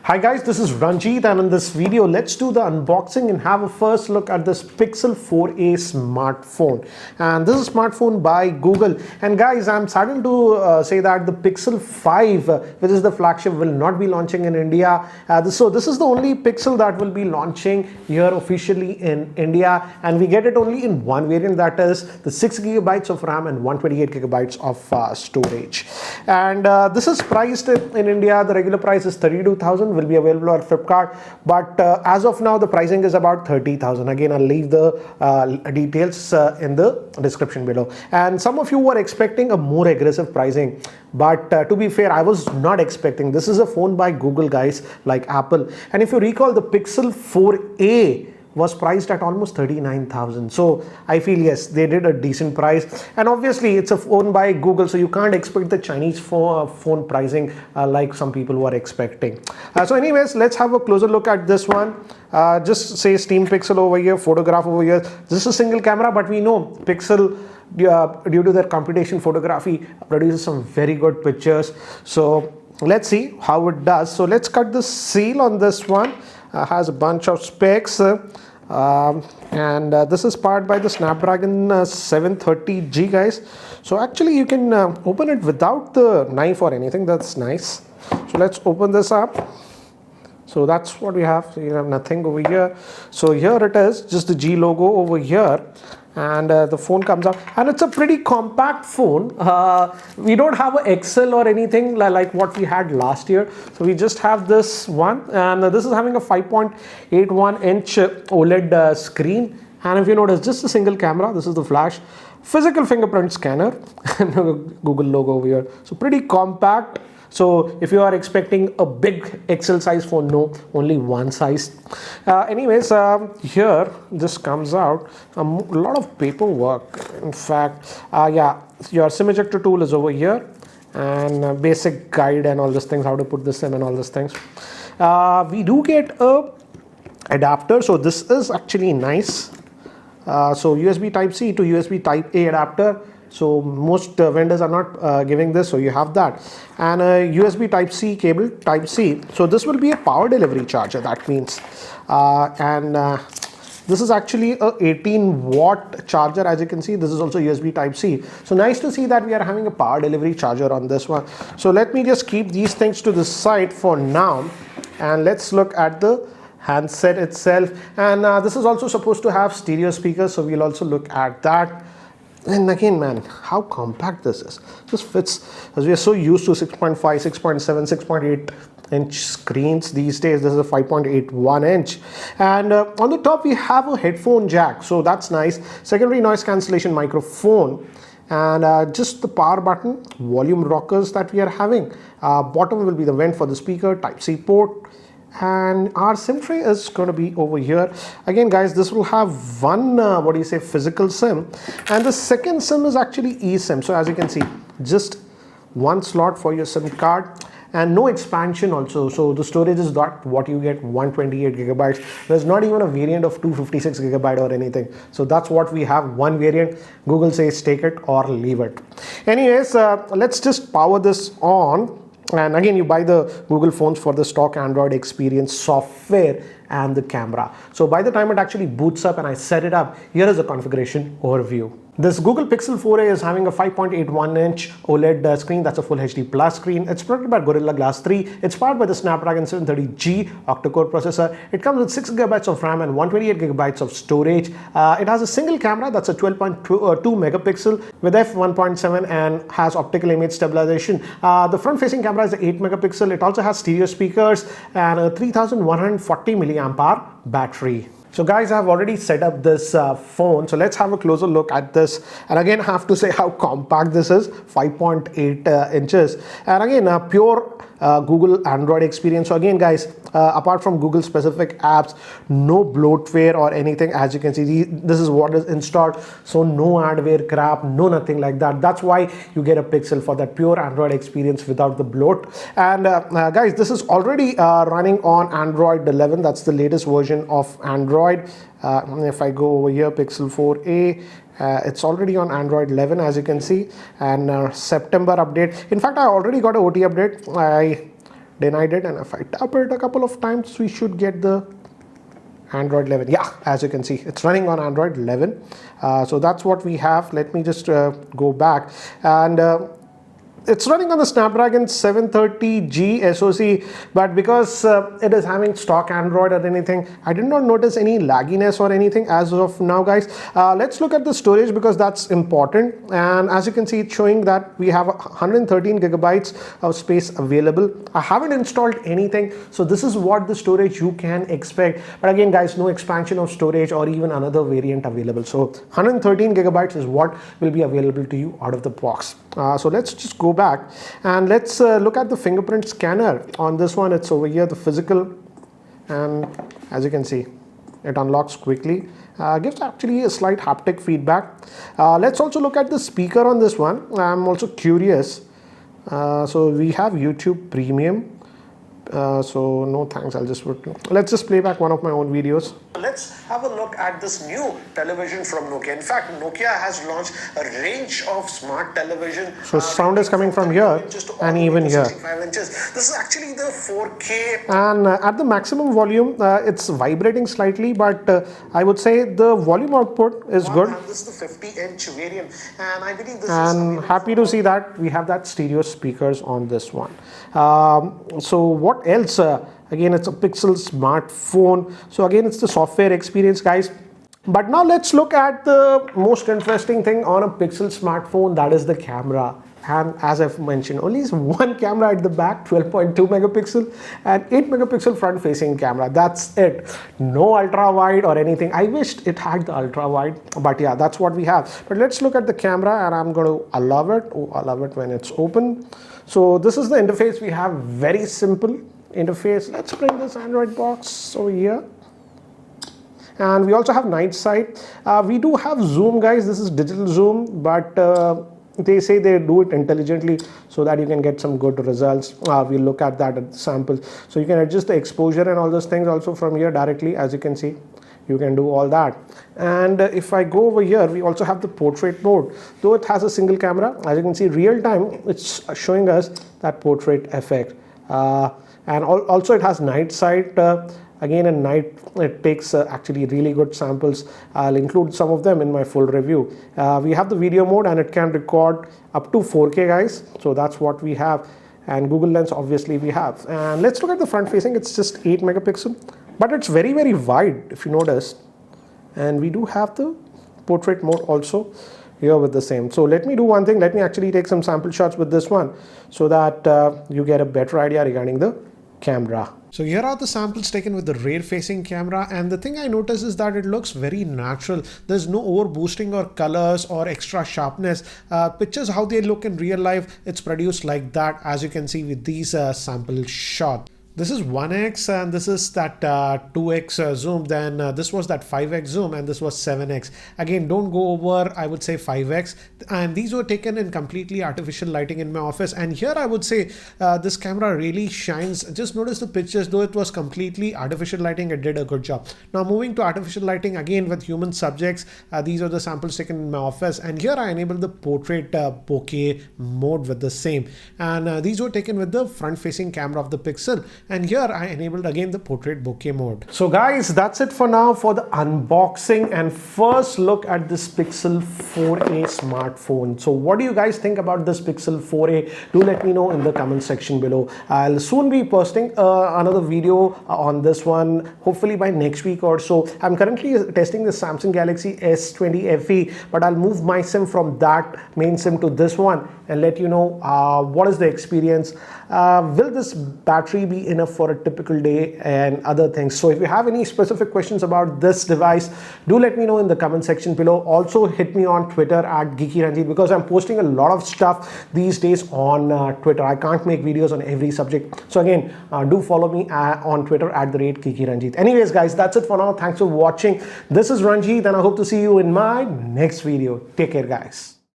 Hi guys, this is Ranjit, and in this video let's do the unboxing and have a first look at this Pixel 4a smartphone. And this is a smartphone by Google. And guys, I'm saddened to say that the Pixel 5, which is the flagship, will not be launching in India. So this is the only Pixel that will be launching here officially in India, and we get it only in one variant, that is the 6GB of RAM and 128GB of storage. And this is priced in India. The regular price is 32,000, will be available on Flipkart, but as of now the pricing is about 30,000. Again, I'll leave the details in the description below. And some of you were expecting a more aggressive pricing, but to be fair, I was not expecting. This is a phone by Google, guys, like Apple. And if you recall, the Pixel 4a was priced at almost 39,000. So I feel yes, they did a decent price, and obviously it's a phone by Google, so you can't expect the Chinese phone pricing like some people were expecting. So anyways, let's have a closer look at this one. Just say Steam Pixel over here, photograph over here. This is a single camera, but we know Pixel, due to their computation photography, produces some very good pictures. So let's see how it does. So let's cut the seal on this one. Has a bunch of specs, and this is powered by the Snapdragon 730G, guys. So actually you can open it without the knife or anything. That's nice. So let's open this up. So that's what we have. So you have nothing over here. So here it is, just the G logo over here, and the phone comes out, and it's a pretty compact phone. We don't have an XL or anything like what we had last year, so we just have this one, and this is having a 5.81-inch OLED screen. And if you notice, just a single camera. This is the flash, physical fingerprint scanner, and Google logo over here. So pretty compact. So if you are expecting a big XL size phone, no, only one size. Anyways, here this comes out a lot of paperwork. In fact, yeah, your SIM ejector tool is over here, and basic guide and all these things, how to put the SIM and all these things. We do get a adapter, so this is actually nice. So USB Type-C to USB Type-A adapter. So most vendors are not giving this, so you have that, and a USB Type-C cable, Type-C. So this will be a power delivery charger, that means, and this is actually a 18-watt charger. As you can see, this is also USB Type-C. So nice to see that we are having a power delivery charger on this one. So let me just keep these things to the side for now, and let's look at the handset itself. And this is also supposed to have stereo speakers, so we'll also look at that. And again, man, how compact this is. This fits, as we are so used to 6.5, 6.7, 6.8 inch screens these days. This is a 5.81 inch, and on the top we have a headphone jack, so that's nice. Secondary noise cancellation microphone, and just the power button, volume rockers that we are having. Bottom will be the vent for the speaker, Type-C port, and our SIM tray is going to be over here. Again, guys, this will have one physical SIM, and the second SIM is actually eSIM. So as you can see, just one slot for your SIM card, and no expansion also. So the storage is not what you get, 128GB. There's not even a variant of 256GB or anything. So that's what we have, one variant. Google says take it or leave it. Anyways, let's just power this on. And again, you buy the Google phones for the stock Android experience software and the camera. So by the time it actually boots up and I set it up, here is a configuration overview. This Google Pixel 4a is having a 5.81-inch OLED screen. That's a Full HD Plus screen. It's protected by Gorilla Glass 3. It's powered by the Snapdragon 730G octa-core processor. It comes with 6GB of RAM and 128GB of storage. It has a single camera, that's a 12.2 megapixel with f1.7, and has optical image stabilization. The front-facing camera is 8 megapixel. It also has stereo speakers and a 3140 milliamp hour battery. So guys, I have already set up this phone, so let's have a closer look at this. And again, I have to say how compact this is, 5.8 inches. And again, pure Google Android experience. So again, guys, apart from Google specific apps, no bloatware or anything. As you can see, this is what is installed, so no adware crap, no nothing like that. That's why you get a Pixel, for that pure Android experience without the bloat. And guys, this is already running on Android 11. That's the latest version of Android. If I go over here, Pixel 4a, it's already on Android 11, as you can see, and September update. In fact, I already got a OT update. I denied it, and if I tap it a couple of times, we should get the Android 11. Yeah, as you can see, it's running on Android 11. So that's what we have. Let me just go back, and it's running on the Snapdragon 730G SoC, but because it is having stock Android or anything, I did not notice any lagginess or anything as of now, guys. Let's look at the storage, because that's important. And as you can see, it's showing that we have 113 gigabytes of space available. I haven't installed anything, so this is what the storage you can expect. But again, guys, no expansion of storage or even another variant available. So 113 gigabytes is what will be available to you out of the box. So let's just go back and let's look at the fingerprint scanner on this one. It's over here, the physical, and as you can see, it unlocks quickly. Gives actually a slight haptic feedback. Let's also look at the speaker on this one. I'm also curious. So we have YouTube Premium. So no thanks, let's just play back one of my own videos. Let's have a look at this new television from Nokia. In fact, Nokia has launched a range of smart television. So sound is coming from here and even here. 65 inches. This is actually the 4K. And at the maximum volume, it's vibrating slightly, but I would say the volume output is good. And this is the 50-inch variant, and I believe this is happy to see that we have that stereo speakers on this one. So what else? Again, it's a Pixel smartphone. So again, it's the software experience, guys. But now let's look at the most interesting thing on a Pixel smartphone, that is the camera. And as I've mentioned, only is one camera at the back, 12.2 megapixel and 8 megapixel front facing camera. That's it. No ultra wide or anything. I wished it had the ultra wide, but yeah, that's what we have. But let's look at the camera, and I'm going to allow it. Oh, allow it when it's open. So this is the interface we have. Very simple interface. Let's bring this Android box over here. And we also have night sight. We do have zoom, guys. This is digital zoom, but they say they do it intelligently so that you can get some good results. We'll look at that at the samples. So you can adjust the exposure and all those things also from here directly. As you can see, you can do all that. And if I go over here, we also have the portrait mode. Though it has a single camera, as you can see, real time, it's showing us that portrait effect. And also it has night sight. Again, at night, it takes actually really good samples. I'll include some of them in my full review. We have the video mode, and it can record up to 4K, guys. So that's what we have. And Google Lens, obviously, we have. And let's look at the front facing. It's just 8 megapixel, but it's very, very wide, if you notice. And we do have the portrait mode also here with the same. So let me do one thing. Let me actually take some sample shots with this one so that you get a better idea regarding the camera. So here are the samples taken with the rear facing camera, and the thing I notice is that it looks very natural. There's no over boosting or colors or extra sharpness. Pictures how they look in real life, it's produced like that, as you can see with these sample shots. This is 1x and this is that 2x zoom, then this was that 5x zoom, and this was 7x. Again, don't go over, I would say 5x, and these were taken in completely artificial lighting in my office. And here I would say this camera really shines. Just notice the pictures, though it was completely artificial lighting, it did a good job. Now moving to artificial lighting again with human subjects, these are the samples taken in my office, and here I enabled the portrait bokeh mode with the same, and these were taken with the front facing camera of the Pixel. And here I enabled again the portrait bokeh mode. So guys, that's it for now for the unboxing and first look at this Pixel 4a smartphone. So what do you guys think about this Pixel 4a? Do let me know in the comment section below. I'll soon be posting another video on this one, hopefully by next week or so. I'm currently testing the Samsung Galaxy S20 FE, but I'll move my SIM from that main SIM to this one and let you know what is the experience. Will this battery be enough for a typical day and other things? So if you have any specific questions about this device, do let me know in the comment section below. Also hit me on Twitter at Geeky Ranjit, because I'm posting a lot of stuff these days on Twitter. I can't make videos on every subject. So again, do follow me on Twitter at @Geeky Ranjit. Anyways guys, that's it for now. Thanks for watching. This is Ranjit and I hope to see you in my next video. Take care guys.